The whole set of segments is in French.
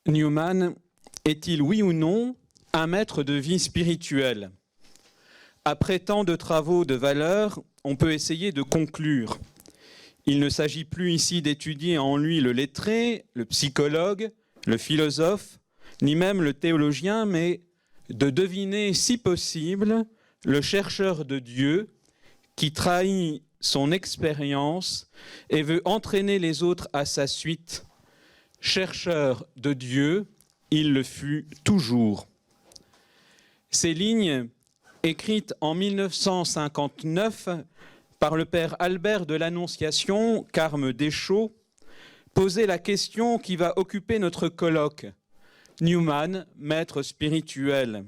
Newman est-il, oui ou non, un maître de vie spirituelle? Après tant de travaux de valeur, on peut essayer de conclure. Il ne s'agit plus ici d'étudier en lui le lettré, le psychologue, le philosophe, ni même le théologien, mais de deviner, si possible, le chercheur de Dieu qui trahit son expérience et veut entraîner les autres à sa suite. Chercheur de Dieu, il le fut toujours. Ces lignes, écrites en 1959 par le père Albert de l'Annonciation, Carme Deschaux, posaient la question qui va occuper notre colloque. Newman, maître spirituel,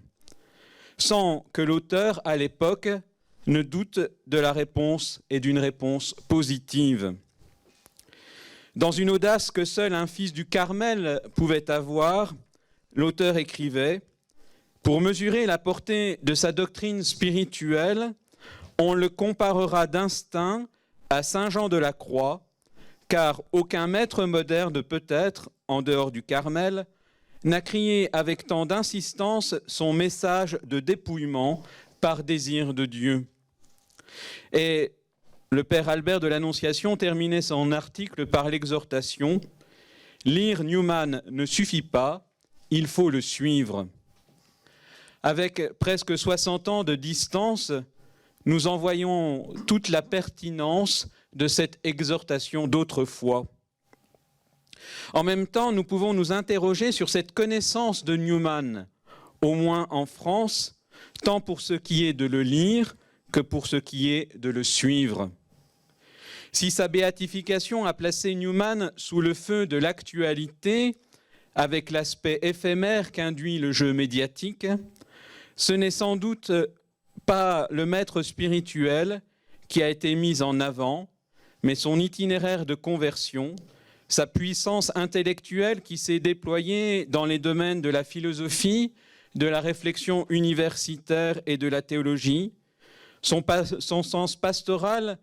sans que l'auteur, à l'époque, ne doute de la réponse et d'une réponse positive. Dans une audace que seul un fils du Carmel pouvait avoir, l'auteur écrivait « Pour mesurer la portée de sa doctrine spirituelle, on le comparera d'instinct à Saint Jean de la Croix, car aucun maître moderne peut-être, en dehors du Carmel, n'a crié avec tant d'insistance son message de dépouillement par désir de Dieu. » Et le père Albert de l'Annonciation terminait son article par l'exhortation « Lire Newman ne suffit pas, il faut le suivre ». Avec presque 60 ans de distance, nous en voyons toute la pertinence de cette exhortation d'autrefois. En même temps, nous pouvons nous interroger sur cette connaissance de Newman, au moins en France, tant pour ce qui est de le lire que pour ce qui est de le suivre. Si sa béatification a placé Newman sous le feu de l'actualité, avec l'aspect éphémère qu'induit le jeu médiatique, ce n'est sans doute pas le maître spirituel qui a été mis en avant, mais son itinéraire de conversion, sa puissance intellectuelle qui s'est déployée dans les domaines de la philosophie, de la réflexion universitaire et de la théologie, son sens pastoral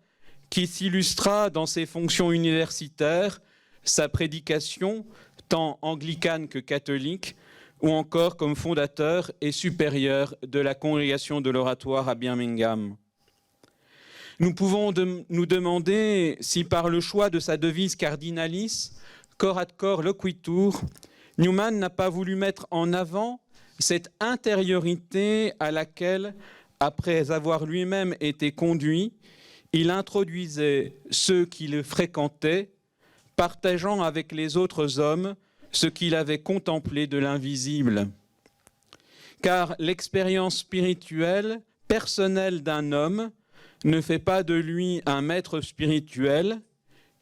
qui s'illustra dans ses fonctions universitaires, sa prédication, tant anglicane que catholique, ou encore comme fondateur et supérieur de la congrégation de l'Oratoire à Birmingham. Nous pouvons nous demander si par le choix de sa devise cardinalis, cor ad cor loquitur, Newman n'a pas voulu mettre en avant cette intériorité à laquelle, après avoir lui-même été conduit, il introduisait ceux qui le fréquentaient, partageant avec les autres hommes ce qu'il avait contemplé de l'invisible. Car l'expérience spirituelle, personnelle d'un homme, ne fait pas de lui un maître spirituel.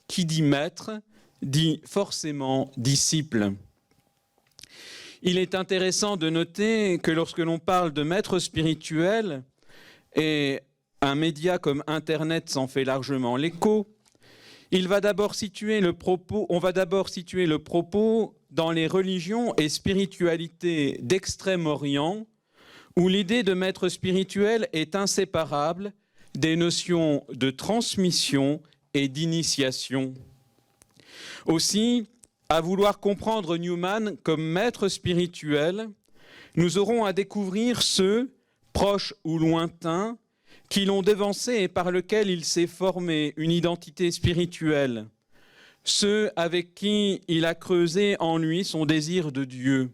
Qui dit maître, dit forcément disciple. Il est intéressant de noter que lorsque l'on parle de maître spirituel, et un média comme Internet s'en fait largement l'écho, on va d'abord situer le propos dans les religions et spiritualités d'Extrême-Orient, où l'idée de maître spirituel est inséparable des notions de transmission et d'initiation. Aussi, à vouloir comprendre Newman comme maître spirituel, nous aurons à découvrir ceux, proches ou lointains, qui l'ont devancé et par lesquels il s'est formé une identité spirituelle, ceux avec qui il a creusé en lui son désir de Dieu.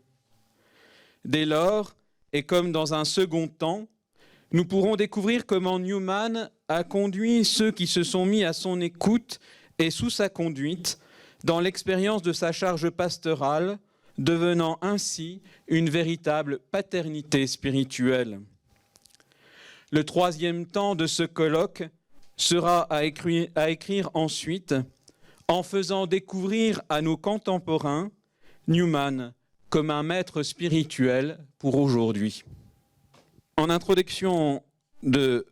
Dès lors, et comme dans un second temps, nous pourrons découvrir comment Newman a conduit ceux qui se sont mis à son écoute et sous sa conduite dans l'expérience de sa charge pastorale, devenant ainsi une véritable paternité spirituelle. Le troisième temps de ce colloque sera à écrire ensuite, en faisant découvrir à nos contemporains Newman comme un maître spirituel pour aujourd'hui. En introduction de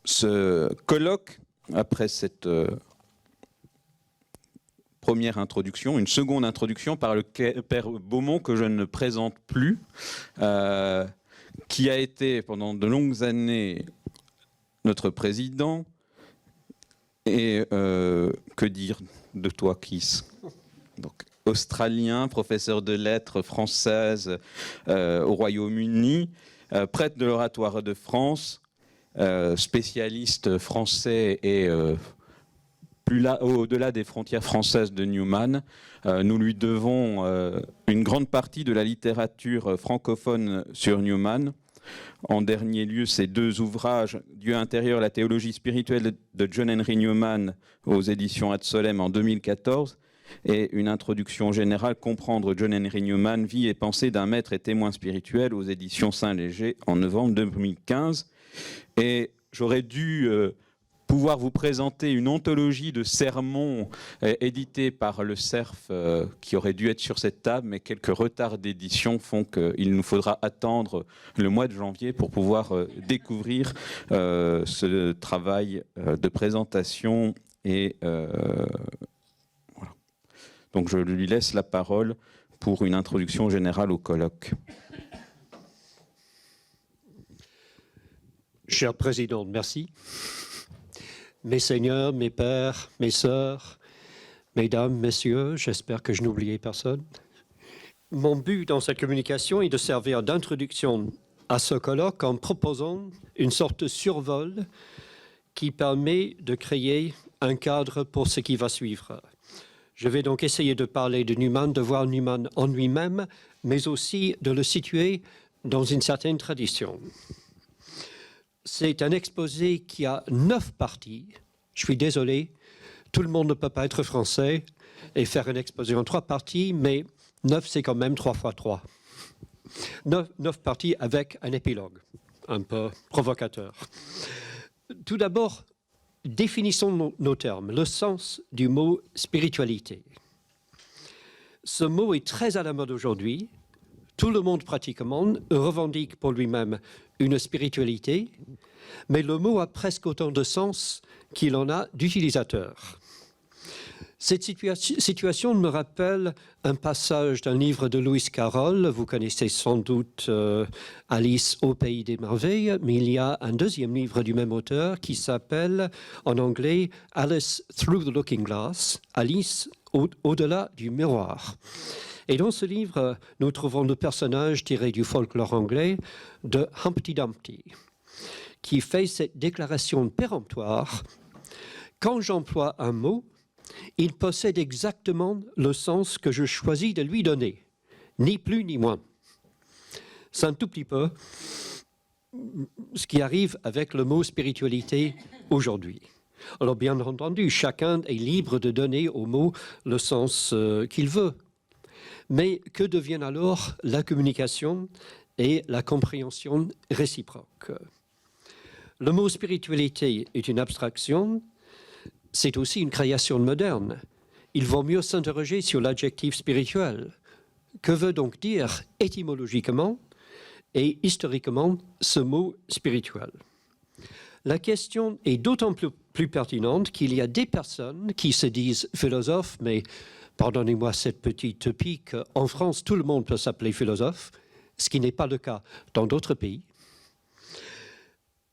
ce colloque, après cette première introduction, une seconde introduction par le père Beaumont que je ne présente plus, qui a été pendant de longues années notre président. Et que dire de toi, Kiss? Donc, australien, professeur de lettres française au Royaume-Uni, prêtre de l'Oratoire de France, spécialiste français et au-delà des frontières françaises de Newman. Nous lui devons une grande partie de la littérature francophone sur Newman. En dernier lieu, ces 2 ouvrages, Dieu intérieur, la théologie spirituelle de John Henry Newman aux éditions Ad Solem en 2014, et une introduction générale, comprendre John Henry Newman, vie et pensée d'un maître et témoin spirituel aux éditions Saint-Léger en novembre 2015. Et j'aurais dû pouvoir vous présenter une anthologie de sermons éditée par le CERF qui aurait dû être sur cette table, mais quelques retards d'édition font qu'il nous faudra attendre le mois de janvier pour pouvoir découvrir ce travail de présentation. Et voilà. Donc je lui laisse la parole pour une introduction générale au colloque. Cher Président, merci. Mes seigneurs, mes pères, mes sœurs, mesdames, messieurs, j'espère que je n'oubliais personne. Mon but dans cette communication est de servir d'introduction à ce colloque en proposant une sorte de survol qui permet de créer un cadre pour ce qui va suivre. Je vais donc essayer de parler de Newman, de voir Newman en lui-même, mais aussi de le situer dans une certaine tradition. C'est un exposé qui a 9 parties. Je suis désolé, tout le monde ne peut pas être français et faire un exposé en 3 parties, mais 9, c'est quand même 3 fois 3. 9 parties avec un épilogue, un peu provocateur. Tout d'abord, définissons nos termes, le sens du mot spiritualité. Ce mot est très à la mode aujourd'hui. Tout le monde pratiquement revendique pour lui-même une spiritualité, mais le mot a presque autant de sens qu'il en a d'utilisateurs. Cette situation me rappelle un passage d'un livre de Lewis Carroll. Vous connaissez sans doute Alice au pays des merveilles, mais il y a un deuxième livre du même auteur qui s'appelle en anglais Alice Through the Looking Glass, Alice au-delà du miroir. Et dans ce livre, nous trouvons le personnage tiré du folklore anglais de Humpty Dumpty, qui fait cette déclaration péremptoire: quand j'emploie un mot, il possède exactement le sens que je choisis de lui donner, ni plus ni moins. C'est un tout petit peu ce qui arrive avec le mot spiritualité aujourd'hui. Alors bien entendu, chacun est libre de donner au mot le sens qu'il veut. Mais que deviennent alors la communication et la compréhension réciproque? Le mot spiritualité est une abstraction, c'est aussi une création moderne. Il vaut mieux s'interroger sur l'adjectif spirituel. Que veut donc dire étymologiquement et historiquement ce mot spirituel? La question est d'autant plus pertinente qu'il y a des personnes qui se disent philosophes, mais pardonnez-moi cette petite pique, en France, tout le monde peut s'appeler philosophe, ce qui n'est pas le cas dans d'autres pays.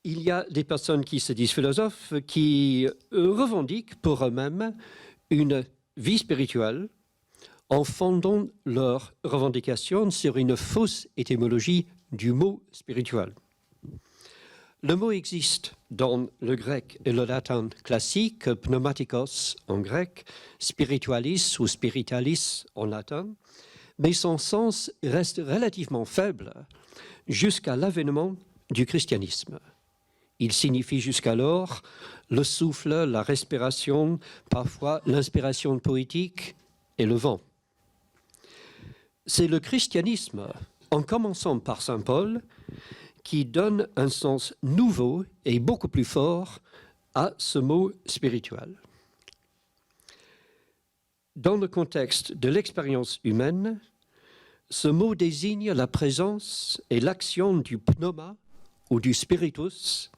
Il y a des personnes qui se disent philosophes qui revendiquent pour eux-mêmes une vie spirituelle en fondant leurs revendications sur une fausse étymologie du mot spirituel. Le mot existe dans le grec et le latin classique, pneumatikos en grec, spiritualis ou spiritualis en latin, mais son sens reste relativement faible jusqu'à l'avènement du christianisme. Il signifie jusqu'alors le souffle, la respiration, parfois l'inspiration poétique et le vent. C'est le christianisme, en commençant par saint Paul, qui donne un sens nouveau et beaucoup plus fort à ce mot spirituel. Dans le contexte de l'expérience humaine, ce mot désigne la présence et l'action du pneuma ou du spiritus,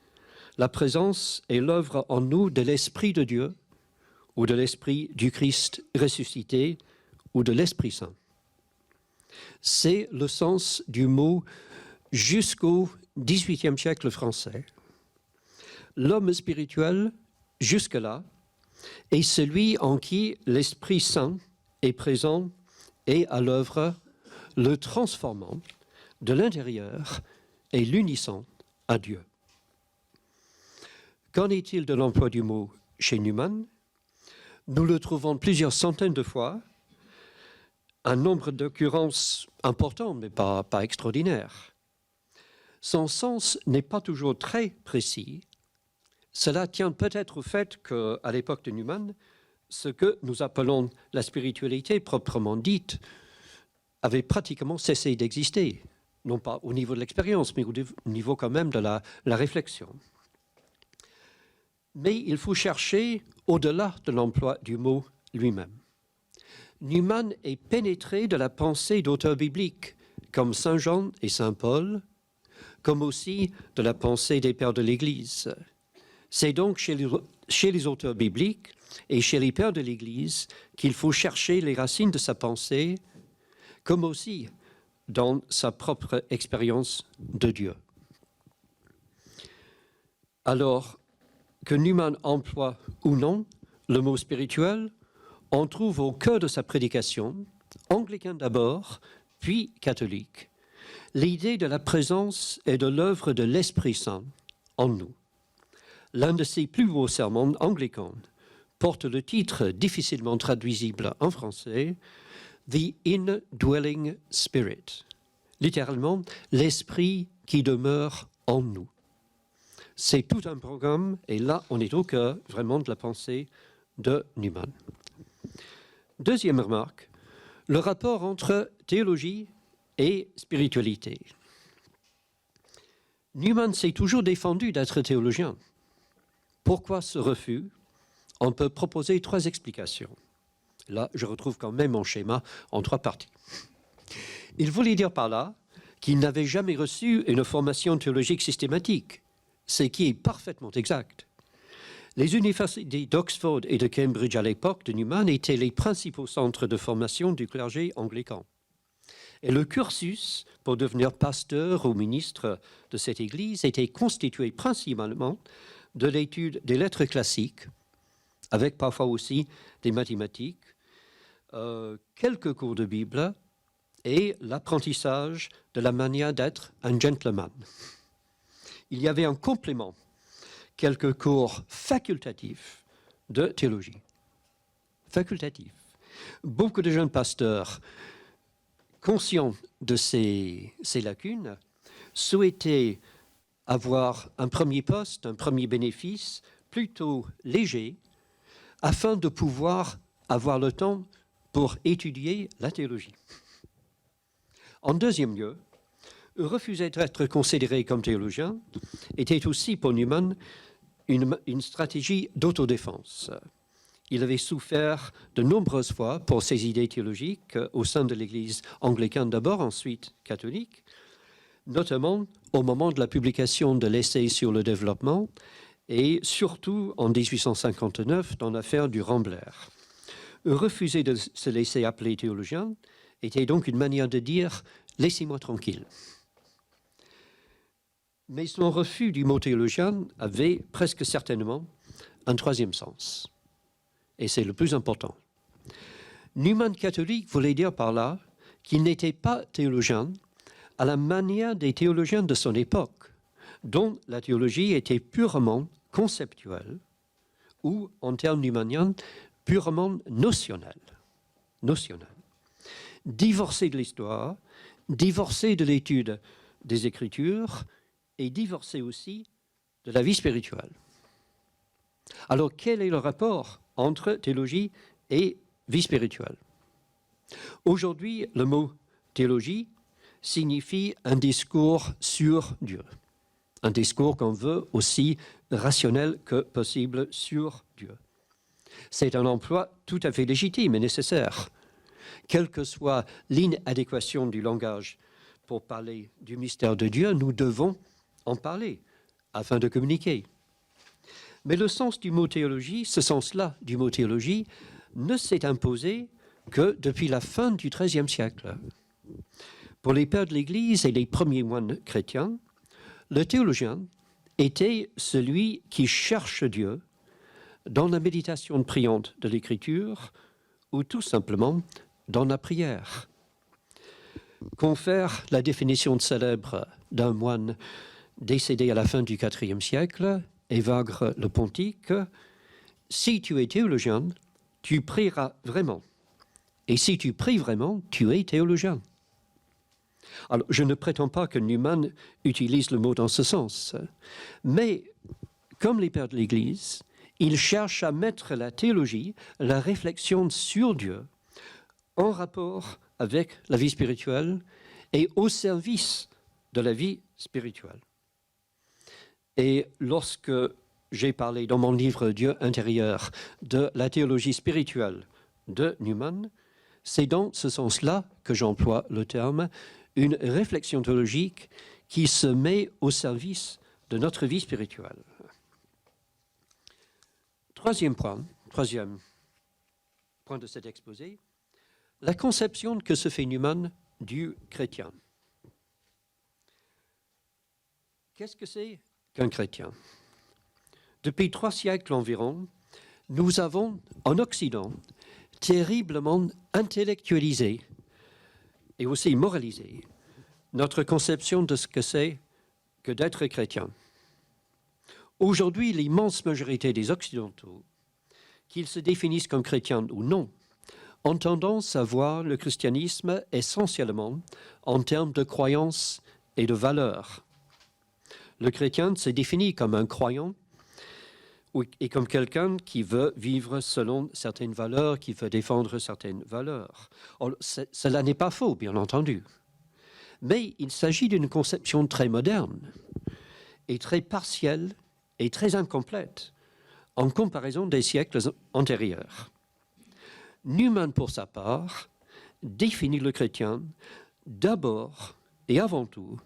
la présence et l'œuvre en nous de l'Esprit de Dieu ou de l'Esprit du Christ ressuscité ou de l'Esprit Saint. C'est le sens du mot jusqu'au XVIIIe siècle français. L'homme spirituel, jusque-là, est celui en qui l'Esprit Saint est présent est à l'œuvre, le transformant de l'intérieur et l'unissant à Dieu. Qu'en est-il de l'emploi du mot chez Newman? Nous le trouvons plusieurs centaines de fois, un nombre d'occurrences important, mais pas extraordinaire. Son sens n'est pas toujours très précis. Cela tient peut-être au fait qu'à l'époque de Newman, ce que nous appelons la spiritualité proprement dite avait pratiquement cessé d'exister, non pas au niveau de l'expérience, mais au niveau quand même de la réflexion. Mais il faut chercher au-delà de l'emploi du mot lui-même. Newman est pénétré de la pensée d'auteurs bibliques comme Saint Jean et Saint Paul, comme aussi de la pensée des pères de l'Église. C'est donc chez les auteurs bibliques et chez les pères de l'Église qu'il faut chercher les racines de sa pensée, comme aussi dans sa propre expérience de Dieu. Alors, que Newman emploie ou non le mot spirituel, on trouve au cœur de sa prédication, anglicain d'abord, puis catholique, l'idée de la présence et de l'œuvre de l'Esprit Saint en nous. L'un de ses plus beaux sermons anglicans porte le titre difficilement traduisible en français, The Indwelling Spirit, littéralement l'esprit qui demeure en nous. C'est tout un programme, et là, on est au cœur vraiment de la pensée de Newman. Deuxième remarque, le rapport entre théologie et spiritualité. Newman s'est toujours défendu d'être théologien. Pourquoi ce refus? On peut proposer 3 explications. Là, je retrouve quand même mon schéma en 3 parties. Il voulait dire par là qu'il n'avait jamais reçu une formation théologique systématique, ce qui est parfaitement exact. Les universités d'Oxford et de Cambridge à l'époque de Newman étaient les principaux centres de formation du clergé anglican. Et le cursus pour devenir pasteur ou ministre de cette église était constitué principalement de l'étude des lettres classiques, avec parfois aussi des mathématiques, quelques cours de Bible et l'apprentissage de la manière d'être un gentleman. Il y avait en complément quelques cours facultatifs de théologie. Facultatifs. Beaucoup de jeunes pasteurs, conscients de ces lacunes, souhaitaient avoir un premier poste, un premier bénéfice plutôt léger, afin de pouvoir avoir le temps pour étudier la théologie. En deuxième lieu, refuser d'être considéré comme théologien était aussi pour Newman une stratégie d'autodéfense. Il avait souffert de nombreuses fois pour ses idées théologiques au sein de l'Église anglicane d'abord, ensuite catholique, notamment au moment de la publication de l'essai sur le développement et surtout en 1859 dans l'affaire du Rambler. Refuser de se laisser appeler théologien était donc une manière de dire « laissez-moi tranquille ». Mais son refus du mot théologien avait presque certainement un troisième sens. Et c'est le plus important. Newman catholique voulait dire par là qu'il n'était pas théologien à la manière des théologiens de son époque, dont la théologie était purement conceptuelle ou, en termes newmaniens, purement notionnelle. Divorcée de l'histoire, divorcée de l'étude des Écritures et divorcée aussi de la vie spirituelle. Alors, quel est le rapport entre théologie et vie spirituelle? Aujourd'hui, le mot théologie signifie un discours sur Dieu. Un discours qu'on veut aussi rationnel que possible sur Dieu. C'est un emploi tout à fait légitime et nécessaire. Quelle que soit l'inadéquation du langage pour parler du mystère de Dieu, nous devons en parler afin de communiquer. Mais le sens du mot théologie, ce sens-là du mot théologie, ne s'est imposé que depuis la fin du XIIIe siècle. Pour les pères de l'Église et les premiers moines chrétiens, le théologien était celui qui cherche Dieu dans la méditation priante de l'Écriture ou tout simplement dans la prière. Confère la définition célèbre d'un moine décédé à la fin du IVe siècle, Évagre le Pontique: si tu es théologien, tu prieras vraiment. Et si tu pries vraiment, tu es théologien. Alors, je ne prétends pas que Newman utilise le mot dans ce sens, mais comme les pères de l'Église, il cherche à mettre la théologie, la réflexion sur Dieu, en rapport avec la vie spirituelle et au service de la vie spirituelle. Et lorsque j'ai parlé dans mon livre Dieu intérieur de la théologie spirituelle de Newman, c'est dans ce sens-là que j'emploie le terme une réflexion théologique qui se met au service de notre vie spirituelle. Troisième point de cet exposé, la conception que se fait Newman du chrétien. Qu'est-ce que c'est qu'un chrétien? Depuis 3 siècles environ, nous avons, en Occident, terriblement intellectualisé et aussi moralisé notre conception de ce que c'est que d'être chrétien. Aujourd'hui, l'immense majorité des Occidentaux, qu'ils se définissent comme chrétiens ou non, ont tendance à voir le christianisme essentiellement en termes de croyances et de valeurs. Le chrétien se définit comme un croyant et comme quelqu'un qui veut vivre selon certaines valeurs, qui veut défendre certaines valeurs. Alors, cela n'est pas faux, bien entendu. Mais il s'agit d'une conception très moderne et très partielle et très incomplète en comparaison des siècles antérieurs. Newman, pour sa part, définit le chrétien d'abord et avant tout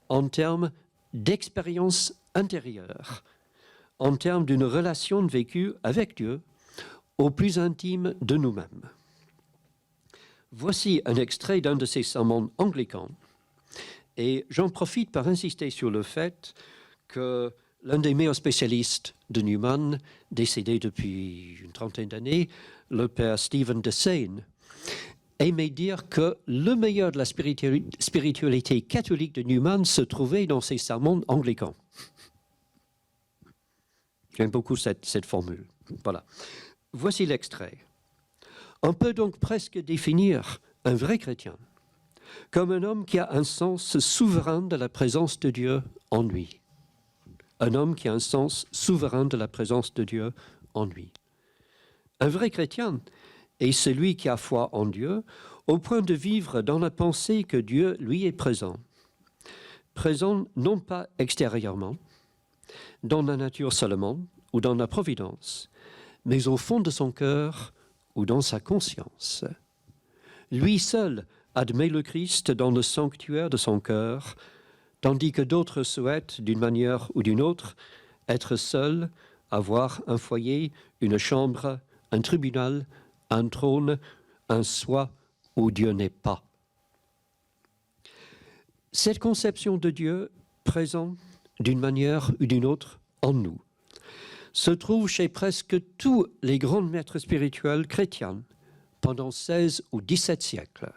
en termes d'expérience intérieure, en termes d'une relation vécue avec Dieu au plus intime de nous-mêmes. Voici un extrait d'un de ces sermons anglicans, et j'en profite pour insister sur le fait que l'un des meilleurs spécialistes de Newman, décédé depuis une trentaine d'années, le père Stephen de Seine, aimait dire que le meilleur de la spiritualité catholique de Newman se trouvait dans ses sermons anglicans. J'aime beaucoup cette formule. Voilà. Voici l'extrait. On peut donc presque définir un vrai chrétien comme un homme qui a un sens souverain de la présence de Dieu en lui. Un homme qui a un sens souverain de la présence de Dieu en lui. Un vrai chrétien est celui qui a foi en Dieu au point de vivre dans la pensée que Dieu lui est présent. Présent non pas extérieurement, dans la nature seulement ou dans la providence, mais au fond de son cœur ou dans sa conscience. Lui seul admet le Christ dans le sanctuaire de son cœur, tandis que d'autres souhaitent, d'une manière ou d'une autre, être seuls, avoir un foyer, une chambre, un tribunal, un trône, un soi où Dieu n'est pas. Cette conception de Dieu présent d'une manière ou d'une autre en nous se trouve chez presque tous les grands maîtres spirituels chrétiens pendant 16 ou 17 siècles.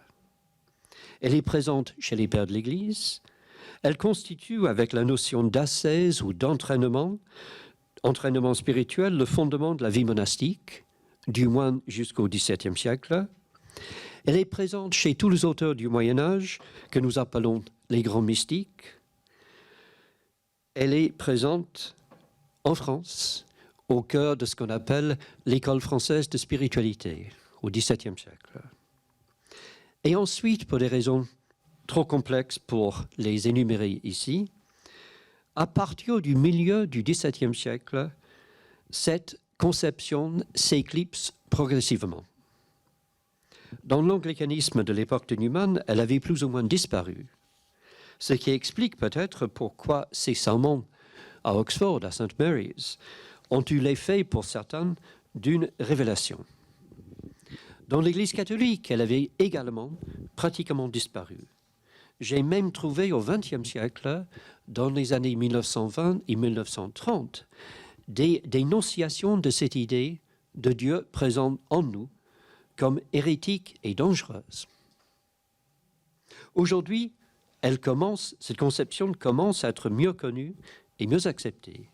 Elle est présente chez les pères de l'Église. Elle constitue, avec la notion d'ascèse ou d'entraînement, entraînement spirituel, le fondement de la vie monastique, du moins jusqu'au XVIIe siècle. Elle est présente chez tous les auteurs du Moyen-Âge, que nous appelons les grands mystiques. Elle est présente en France, au cœur de ce qu'on appelle l'école française de spiritualité, au XVIIe siècle. Et ensuite, pour des raisons trop complexes pour les énumérer ici, à partir du milieu du XVIIe siècle, cette conception s'éclipse progressivement. Dans l'anglicanisme de l'époque de Newman, elle avait plus ou moins disparu, ce qui explique peut-être pourquoi ces sermons à Oxford, à St. Mary's, ont eu l'effet pour certains d'une révélation. Dans l'Église catholique, elle avait également pratiquement disparu. J'ai même trouvé au XXe siècle, dans les années 1920 et 1930, des dénonciations de cette idée de Dieu présent en nous comme hérétique et dangereuse. Aujourd'hui, cette conception commence à être mieux connue et mieux acceptée,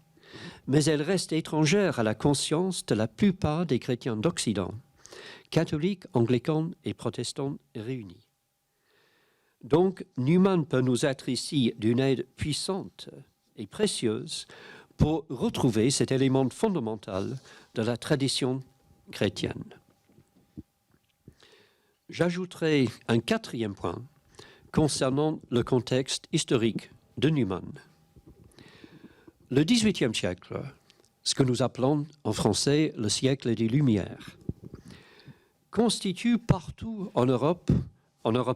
mais elle reste étrangère à la conscience de la plupart des chrétiens d'Occident, catholiques, anglicans et protestants réunis. Donc, Newman peut nous être ici d'une aide puissante et précieuse pour retrouver cet élément fondamental de la tradition chrétienne. J'ajouterai un quatrième point concernant le contexte historique de Newman. Le XVIIIe siècle, ce que nous appelons en français le siècle des Lumières, constitue partout en Europe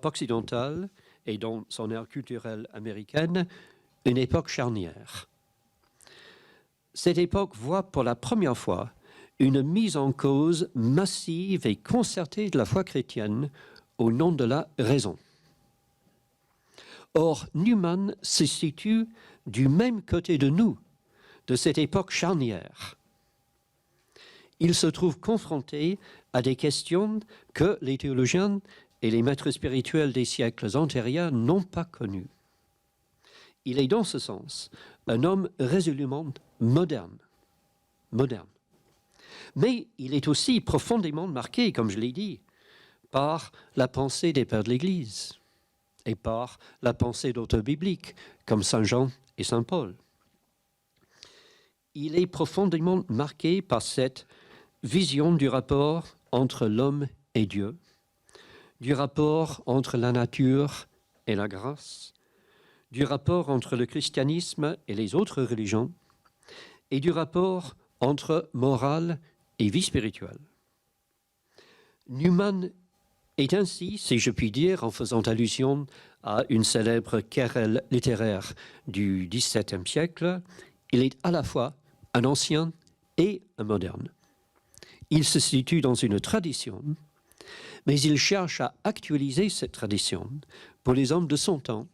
occidentale et dans son ère culturelle américaine, une époque charnière. Cette époque voit pour la première fois une mise en cause massive et concertée de la foi chrétienne au nom de la raison. Or, Newman se situe du même côté de nous, de cette époque charnière. Il se trouve confronté à des questions que les théologiens et les maîtres spirituels des siècles antérieurs n'ont pas connues. Il est dans ce sens un homme résolument moderne. Mais il est aussi profondément marqué, comme je l'ai dit, par la pensée des pères de l'Église et par la pensée d'auteurs bibliques comme Saint Jean et Saint Paul. Il est profondément marqué par cette vision du rapport entre l'homme et Dieu, du rapport entre la nature et la grâce, du rapport entre le christianisme et les autres religions, et du rapport entre morale et vie spirituelle. Newman est ainsi, si je puis dire, en faisant allusion à une célèbre querelle littéraire du XVIIe siècle, il est à la fois un ancien et un moderne. Il se situe dans une tradition, mais il cherche à actualiser cette tradition pour les hommes de son temps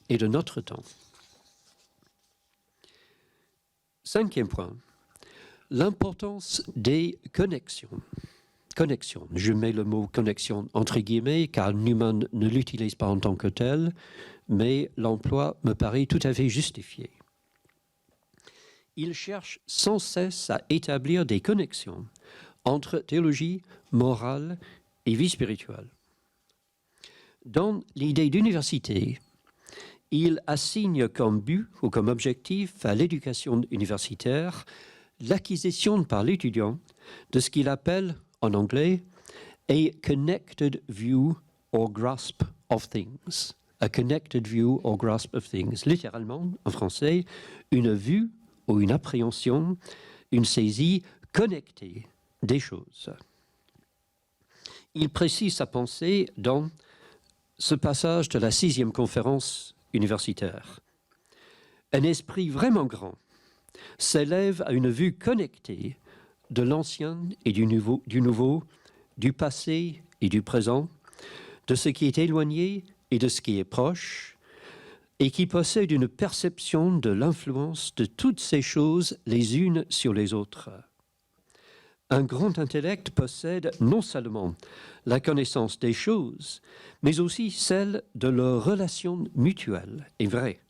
et de notre temps. Cinquième point, l'importance des connexions. Connexion, je mets le mot connexion entre guillemets car Newman ne l'utilise pas en tant que tel, mais l'emploi me paraît tout à fait justifié. Il cherche sans cesse à établir des connexions entre théologie, morale et vie spirituelle. Dans l'idée d'université, il assigne comme but ou comme objectif à l'éducation universitaire l'acquisition par l'étudiant de ce qu'il appelle en anglais a connected view or grasp of things. A connected view or grasp of things. Littéralement, en français, une vue ou une appréhension, une saisie connectée des choses. Il précise sa pensée dans ce passage de la 6e conférence universitaire. Un esprit vraiment grand s'élève à une vue connectée de l'ancien et du nouveau, du passé et du présent, de ce qui est éloigné et de ce qui est proche, et qui possède une perception de l'influence de toutes ces choses les unes sur les autres. Un grand intellect possède non seulement la connaissance des choses, mais aussi celle de leurs relations mutuelles et vraies.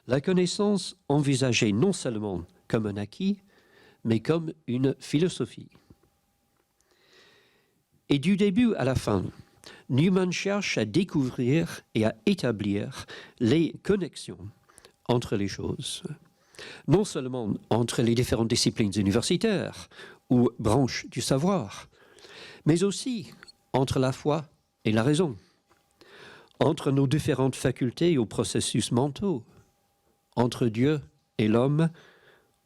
La connaissance envisagée non seulement comme un acquis, mais comme une philosophie. Et du début à la fin, Newman cherche à découvrir et à établir les connexions entre les choses. Non seulement entre les différentes disciplines universitaires ou branches du savoir, mais aussi entre la foi et la raison, entre nos différentes facultés ou processus mentaux, entre Dieu et l'homme,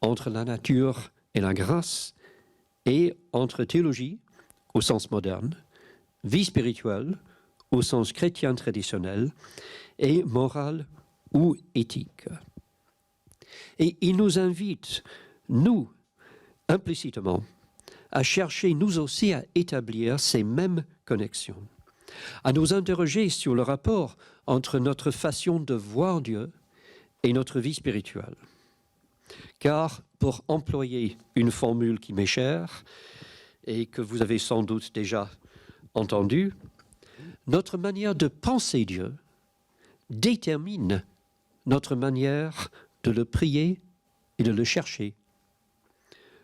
entre la nature et la grâce, et entre théologie, au sens moderne, vie spirituelle, au sens chrétien traditionnel, et morale ou éthique. Et il nous invite, nous, implicitement, à chercher nous aussi à établir ces mêmes connexions, à nous interroger sur le rapport entre notre façon de voir Dieu et notre vie spirituelle. Car, pour employer une formule qui m'est chère, et que vous avez sans doute déjà entendu, notre manière de penser Dieu détermine notre manière de le prier et de le chercher,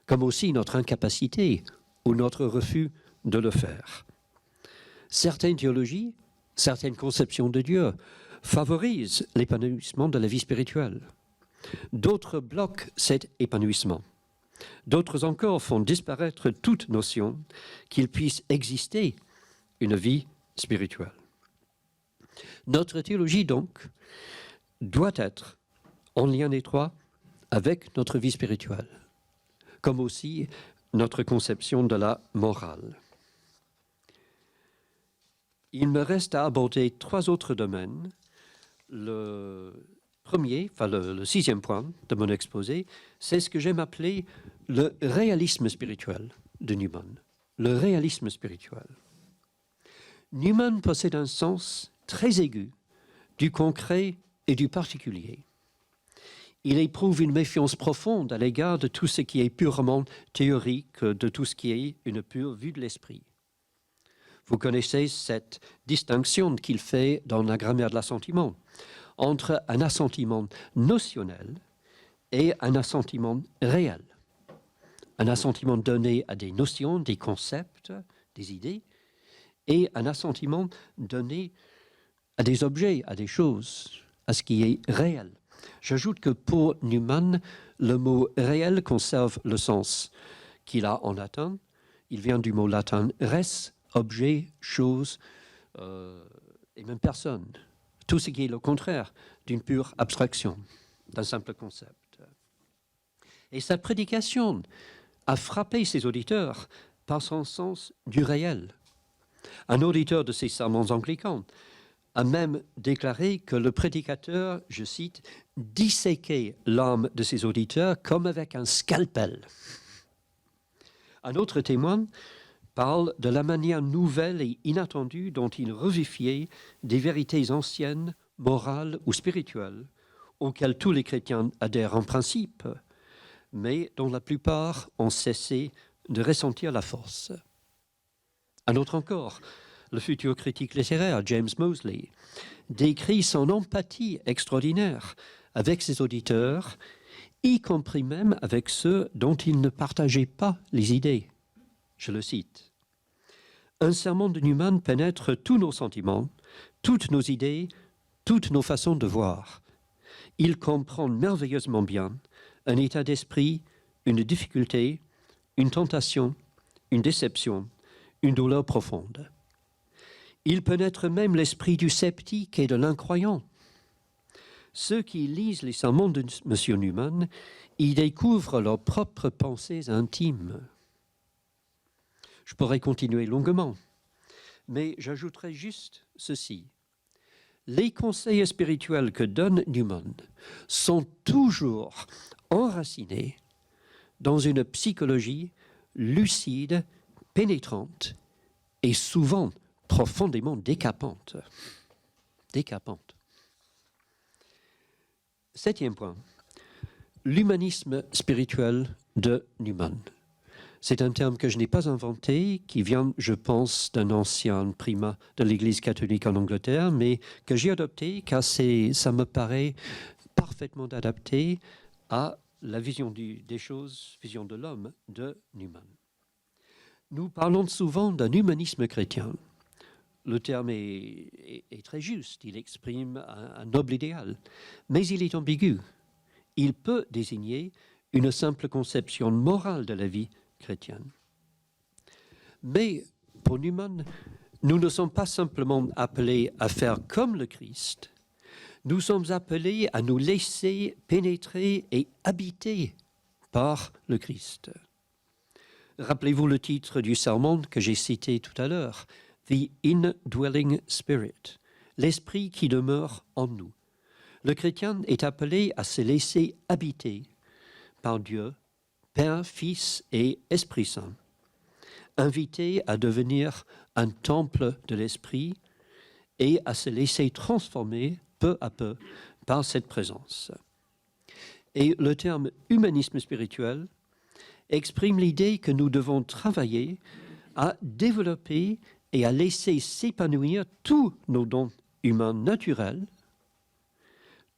comme aussi notre incapacité ou notre refus de le faire. Certaines théologies, certaines conceptions de Dieu favorisent l'épanouissement de la vie spirituelle. D'autres bloquent cet épanouissement. D'autres encore font disparaître toute notion qu'il puisse exister une vie spirituelle. Notre théologie, donc, doit être en lien étroit avec notre vie spirituelle, comme aussi notre conception de la morale. Il me reste à aborder 3 autres domaines. Le premier, le 6e point de mon exposé, c'est ce que j'aime appeler le réalisme spirituel de Newman. Le réalisme spirituel. Newman possède un sens très aigu du concret et du particulier. Il éprouve une méfiance profonde à l'égard de tout ce qui est purement théorique, de tout ce qui est une pure vue de l'esprit. Vous connaissez cette distinction qu'il fait dans la grammaire de l'assentiment entre un assentiment notionnel et un assentiment réel. Un assentiment donné à des notions, des concepts, des idées, et un assentiment donné à des objets, à des choses, à ce qui est réel. J'ajoute que pour Newman, le mot réel conserve le sens qu'il a en latin. Il vient du mot latin res, objet, chose, et même personne. Tout ce qui est le contraire d'une pure abstraction, d'un simple concept. Et sa prédication a frappé ses auditeurs par son sens du réel. Un auditeur de ces sermons anglicans a même déclaré que le prédicateur, je cite, disséquait l'âme de ses auditeurs comme avec un scalpel. Un autre témoin parle de la manière nouvelle et inattendue dont il revivifiait des vérités anciennes, morales ou spirituelles, auxquelles tous les chrétiens adhèrent en principe, mais dont la plupart ont cessé de ressentir la force. Un autre encore, le futur critique littéraire James Moseley, décrit son empathie extraordinaire avec ses auditeurs, y compris même avec ceux dont il ne partageait pas les idées. Je le cite. « Un sermon de Newman pénètre tous nos sentiments, toutes nos idées, toutes nos façons de voir. Il comprend merveilleusement bien un état d'esprit, une difficulté, une tentation, une déception, une douleur profonde. Il pénètre même l'esprit du sceptique et de l'incroyant. Ceux qui lisent les sermons de M. Newman y découvrent leurs propres pensées intimes. » Je pourrais continuer longuement, mais j'ajouterai juste ceci. Les conseils spirituels que donne Newman sont toujours enracinés dans une psychologie lucide, pénétrante et souvent profondément décapante. Décapante. 7e point, l'humanisme spirituel de Newman. C'est un terme que je n'ai pas inventé, qui vient, je pense, d'un ancien primat de l'Église catholique en Angleterre, mais que j'ai adopté car ça me paraît parfaitement adapté à la vision des choses, vision de l'homme de Newman. Nous parlons souvent d'un humanisme chrétien. Le terme est très juste, il exprime un noble idéal, mais il est ambigu. Il peut désigner une simple conception morale de la vie chrétienne. Mais pour Newman, nous ne sommes pas simplement appelés à faire comme le Christ, nous sommes appelés à nous laisser pénétrer et habiter par le Christ. Rappelez-vous le titre du sermon que j'ai cité tout à l'heure, « The Indwelling Spirit », l'esprit qui demeure en nous. Le chrétien est appelé à se laisser habiter par Dieu, Père, Fils et Esprit Saint, invité à devenir un temple de l'Esprit et à se laisser transformer peu à peu par cette présence. Et le terme humanisme spirituel exprime l'idée que nous devons travailler à développer et à laisser s'épanouir tous nos dons humains naturels,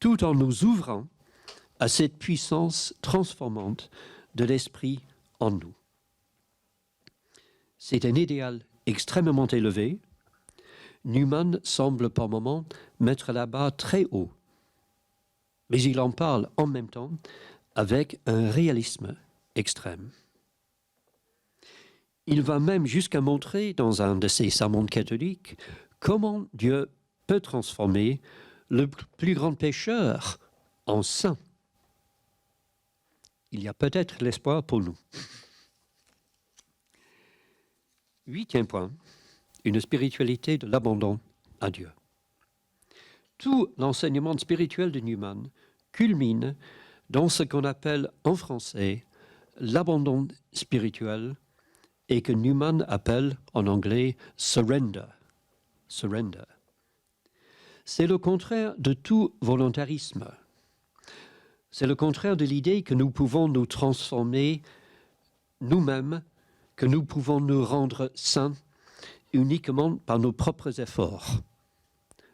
tout en nous ouvrant à cette puissance transformante de l'esprit en nous. C'est un idéal extrêmement élevé. Newman semble par moments mettre la barre très haut, mais il en parle en même temps avec un réalisme extrême. Il va même jusqu'à montrer dans un de ses sermons catholiques comment Dieu peut transformer le plus grand pécheur en saint. Il y a peut-être l'espoir pour nous. 8e point, une spiritualité de l'abandon à Dieu. Tout l'enseignement spirituel de Newman culmine dans ce qu'on appelle en français l'abandon spirituel et que Newman appelle en anglais surrender. Surrender. C'est le contraire de tout volontarisme. C'est le contraire de l'idée que nous pouvons nous transformer nous-mêmes, que nous pouvons nous rendre saints uniquement par nos propres efforts.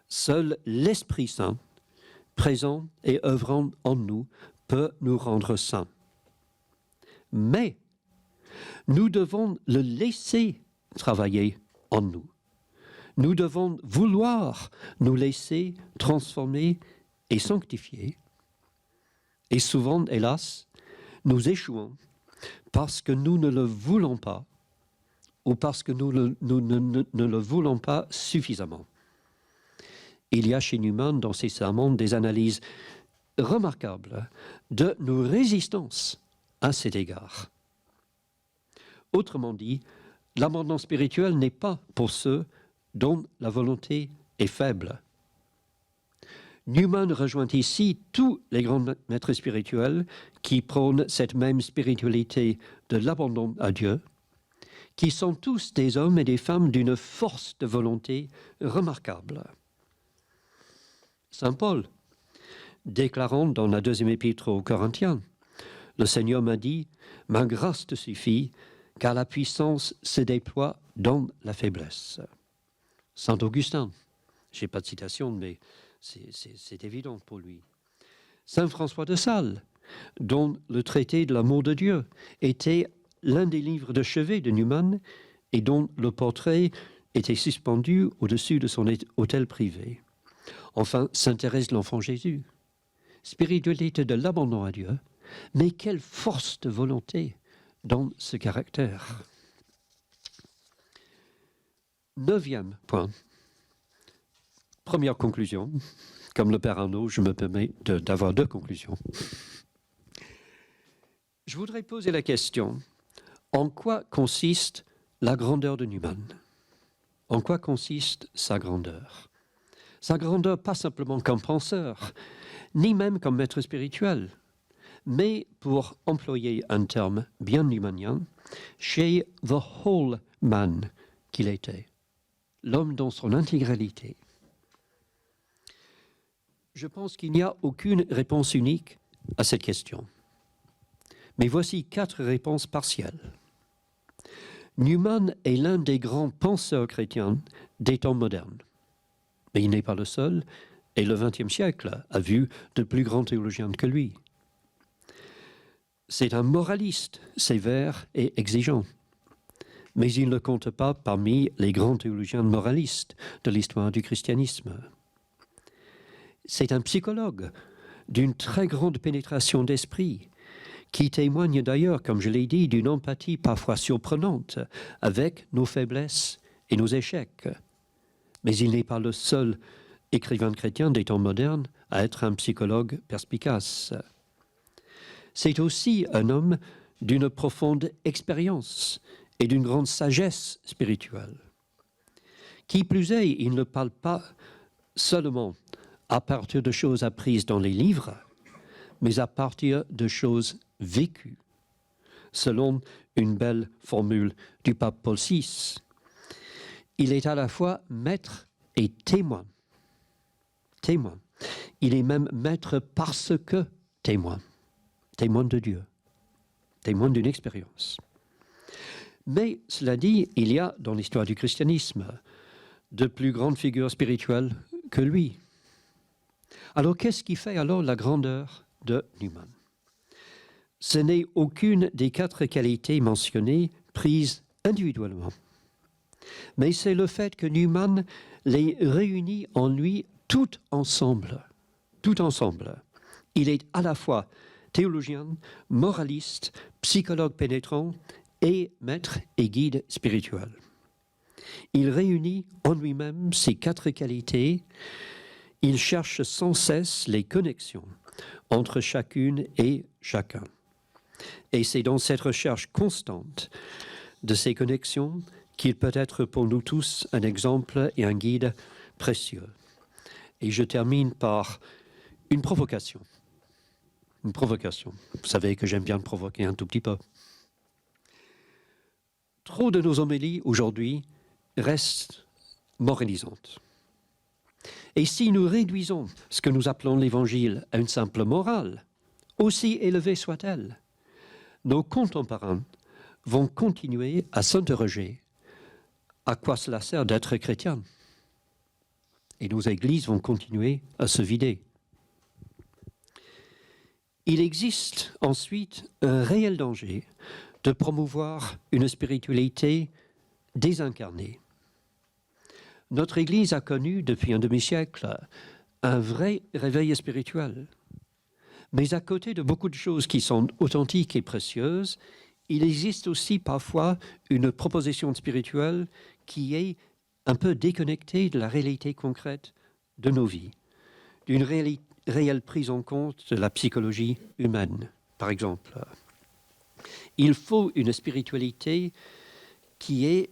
Seul l'Esprit Saint, présent et œuvrant en nous, peut nous rendre saints. Mais nous devons le laisser travailler en nous. Nous devons vouloir nous laisser transformer et sanctifier. Et souvent, hélas, nous échouons parce que nous ne le voulons pas ou parce que nous ne le voulons pas suffisamment. Il y a chez Newman, dans ses sermons, des analyses remarquables de nos résistances à cet égard. Autrement dit, l'abandon spirituel n'est pas pour ceux dont la volonté est faible. Newman rejoint ici tous les grands maîtres spirituels qui prônent cette même spiritualité de l'abandon à Dieu, qui sont tous des hommes et des femmes d'une force de volonté remarquable. Saint Paul, déclarant dans la 2e épître aux Corinthiens, « Le Seigneur m'a dit, ma grâce te suffit, car la puissance se déploie dans la faiblesse. » Saint Augustin, je n'ai pas de citation, mais c'est évident pour lui. Saint François de Sales, dont le traité de l'amour de Dieu était l'un des livres de chevet de Newman et dont le portrait était suspendu au-dessus de son hôtel privé. Enfin, Sainte Thérèse de l'Enfant Jésus, spiritualité de l'abandon à Dieu, mais quelle force de volonté dans ce caractère. 9e point. Première conclusion. Comme le Père Arnaud, je me permets d'avoir 2 conclusions. Je voudrais poser la question, en quoi consiste la grandeur de Newman? En quoi consiste sa grandeur? Sa grandeur, pas simplement comme penseur, ni même comme maître spirituel, mais pour employer un terme bien newmanien, chez the whole man qu'il était, l'homme dans son intégralité. Je pense qu'il n'y a aucune réponse unique à cette question. Mais voici 4 réponses partielles. Newman est l'un des grands penseurs chrétiens des temps modernes. Mais il n'est pas le seul, et le XXe siècle a vu de plus grands théologiens que lui. C'est un moraliste sévère et exigeant, mais il ne compte pas parmi les grands théologiens moralistes de l'histoire du christianisme. C'est un psychologue d'une très grande pénétration d'esprit, qui témoigne d'ailleurs, comme je l'ai dit, d'une empathie parfois surprenante avec nos faiblesses et nos échecs. Mais il n'est pas le seul écrivain chrétien des temps modernes à être un psychologue perspicace. C'est aussi un homme d'une profonde expérience et d'une grande sagesse spirituelle. Qui plus est, il ne parle pas seulement à partir de choses apprises dans les livres, mais à partir de choses vécues, selon une belle formule du pape Paul VI. Il est à la fois maître et témoin. Témoin. Il est même maître parce que témoin. Témoin de Dieu. témoin d'une expérience. Mais cela dit, il y a dans l'histoire du christianisme de plus grandes figures spirituelles que lui. Alors qu'est-ce qui fait alors la grandeur de Newman? Ce n'est aucune des 4 qualités mentionnées prises individuellement, mais c'est le fait que Newman les réunit en lui toutes ensemble. Tout ensemble. Il est à la fois théologien, moraliste, psychologue pénétrant et maître et guide spirituel. Il réunit en lui-même ces 4 qualités. Il cherche sans cesse les connexions entre chacune et chacun. Et c'est dans cette recherche constante de ces connexions qu'il peut être pour nous tous un exemple et un guide précieux. Et je termine par une provocation. Une provocation. Vous savez que j'aime bien le provoquer un tout petit peu. Trop de nos homélies aujourd'hui restent moralisantes. Et si nous réduisons ce que nous appelons l'Évangile à une simple morale, aussi élevée soit-elle, nos contemporains vont continuer à s'interroger à quoi cela sert d'être chrétien. Et nos églises vont continuer à se vider. Il existe ensuite un réel danger de promouvoir une spiritualité désincarnée. Notre Église a connu depuis un demi-siècle un vrai réveil spirituel. Mais à côté de beaucoup de choses qui sont authentiques et précieuses, il existe aussi parfois une proposition spirituelle qui est un peu déconnectée de la réalité concrète de nos vies, d'une réelle prise en compte de la psychologie humaine, par exemple. Il faut une spiritualité qui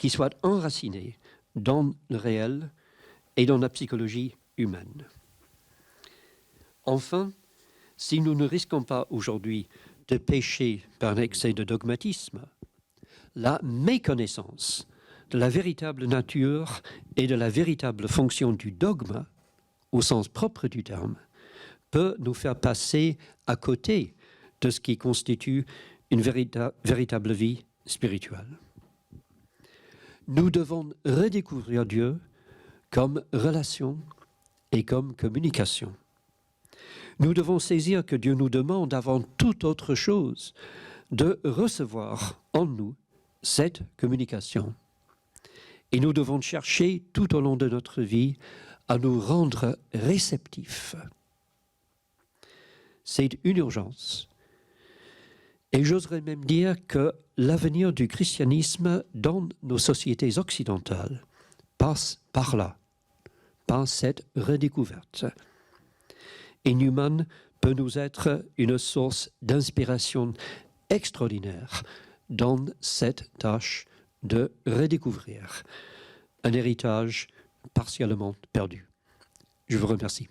soit enracinée dans le réel et dans la psychologie humaine. Enfin, si nous ne risquons pas aujourd'hui de pécher par un excès de dogmatisme, la méconnaissance de la véritable nature et de la véritable fonction du dogme, au sens propre du terme, peut nous faire passer à côté de ce qui constitue une véritable vie spirituelle. Nous devons redécouvrir Dieu comme relation et comme communication. Nous devons saisir que Dieu nous demande avant toute autre chose de recevoir en nous cette communication. Et nous devons chercher tout au long de notre vie à nous rendre réceptifs. C'est une urgence. Et j'oserais même dire que l'avenir du christianisme dans nos sociétés occidentales passe par là, par cette redécouverte. Et Newman peut nous être une source d'inspiration extraordinaire dans cette tâche de redécouvrir un héritage partiellement perdu. Je vous remercie.